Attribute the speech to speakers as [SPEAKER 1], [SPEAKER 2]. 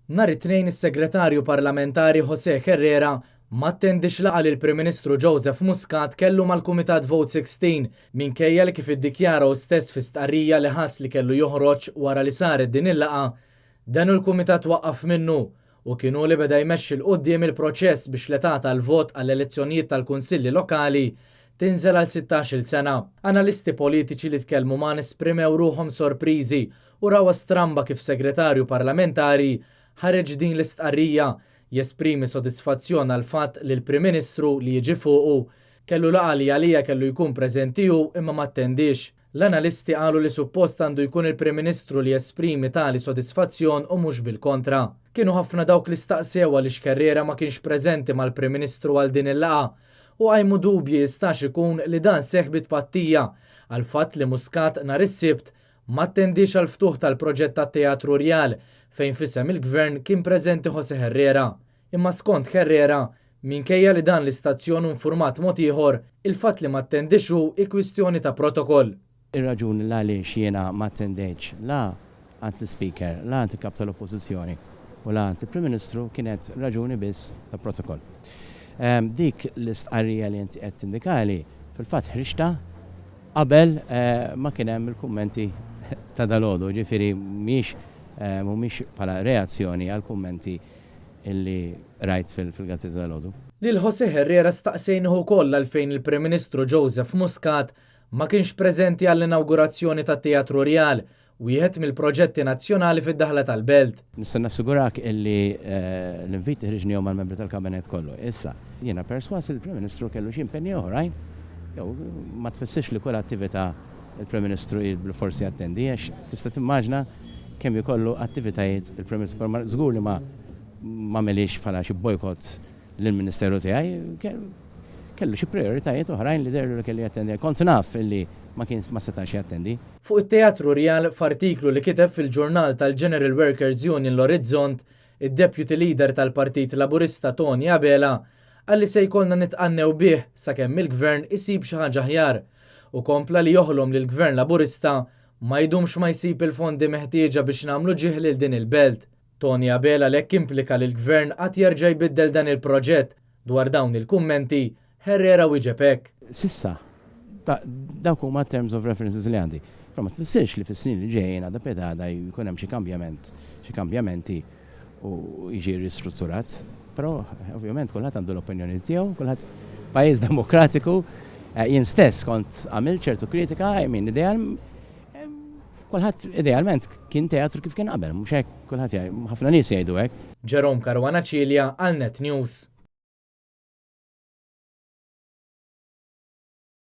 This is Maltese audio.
[SPEAKER 1] Nhar it-tnejn is-Segretarju Parlamentari José Herrera ma attendix laqgħa li l-Prim Ministru Joseph Muscat kellu mal-Kumitat Vote 16 minkejja li kif iddikjaraw stess fi stqarrija li ħass li kellu joħroġ wara li saret din il-laqgħa dan il-Kumitat waqqaf minnu u kienu li beda jmexxi l quddiem il-proċess biex l-età tal-vot għall-elezzjonijiet tal-Kunsilli Lokali tinżel għal 16-il sena. Analisti politiċi li tkellmu ma nesprimew ruhom sorpriżi u rawa stramba kif segretarju parlamentari ħareġ din l-istqarrija jesprimi sodisfazzjon għal fatt li l-Prim Ministru li jiġi fuqu kellu laqgħa li għalija kellu jkun preżenti hu imma ma attendix. L-analisti qalu li suppost għandu jkun il-Prim Ministru li jesprimi tali sodisfazzjon u mhux bil-kontra. Kienu ħafna dawk li staqsew għaliex Herrera ma kienx preżenti mal-Prim Ministru għal din il-laqgħa u għajmu dubji jistax ikun li dan seħħ bit-tpattija għal fatt li Muscat nhar is-Sibt ma attendix għal ftuħ tal-proġett tat-Teatru Rjal fejn fisem il-Gvern kien preżenti José Herrera. Imma skont Herrera, minkejja li dan l-istazzjon infurmat mod ieħor, il-fatt li ma attendixu hi kwistjoni ta' protokoll.
[SPEAKER 2] Ir-raġuni għaliex jiena ma attendejx la għand l-Speaker, la għand il-Kap tal-Oppożizzjoni u la għand il-Prim Ministru kienet raġuni biss ta' protokoll. Dik l-istqarrija li inti qed tindikali fil-fatt ħriġta qabel ma kien hemm il-kummenti ta' dalodu, ġifieri mhumiex bħala reazzjoni għal kummenti illi rajt fil-gazzetta dalodu.
[SPEAKER 1] Lil José Herrera staqsejnieh ukoll għalfejn il-Prim Ministru Joseph Muscat ma kienx preżenti għall-inawgurazzjoni tat-Teatru Rjal, wieħed mill-proġetti nazzjonali fid-daħla tal-Belt.
[SPEAKER 2] Nista' nassigurak illi l-invit ħriġni mal membri tal-Kabinet kollu. Issa, jiena perswas il-Prim Ministru kellu xi impenni oħrajn, jew ma tfissirx li kull attività il-Prim Ministru bil-forsi attendi, għax tista' timmaġna kemm jkollu attivitajiet il-Prim Ministru żgur li ma melix bħala xi bojkott lill-Ministeru tiegħi, kellu xi prioritajiet oħrajn li derlu li kelli jattendi. Kont naf illi ma setax jattendi.
[SPEAKER 1] Fuq it-Teatru Rjal f'artiklu li kiteb fil-ġurnal tal-General Workers Union l-Orizzont, id-Deputy Leader tal-Partit Laburista Tony Abela għalli se jkollna nitqannew bih sakemm il-Gvern isib xi ħaġa aħjar u kompla li joħlom li l-Gvern Laburista ma jdumx ma jsib il-fondi meħtieġa biex nagħmlu ġieħ lil din il-belt. Tony Abela lekk implika li l-Gvern qatt jerġa' jbiddel dan il-proġett dwar dawn il-kummenti Herrera wieġeb hekk.
[SPEAKER 2] Sissa, dawk huma terms of references li għandi. Però ma tfissirx li fis-snin li ġejjin għadha pedada jkun hemm xi kambjamenti u jiġi ristrutturat. Però ovvjament kulħadd għandu l-opinjoni tiegħu, kulħadd pajjiż demokratiku, jien stess kont għamil ċertu kritika, kulħadd idealment kien teatru kif kien qabel, mhux hekk kulħadd ħafna nies jgħidu hekk.
[SPEAKER 1] Jerome Caruana Cilja għal Net News.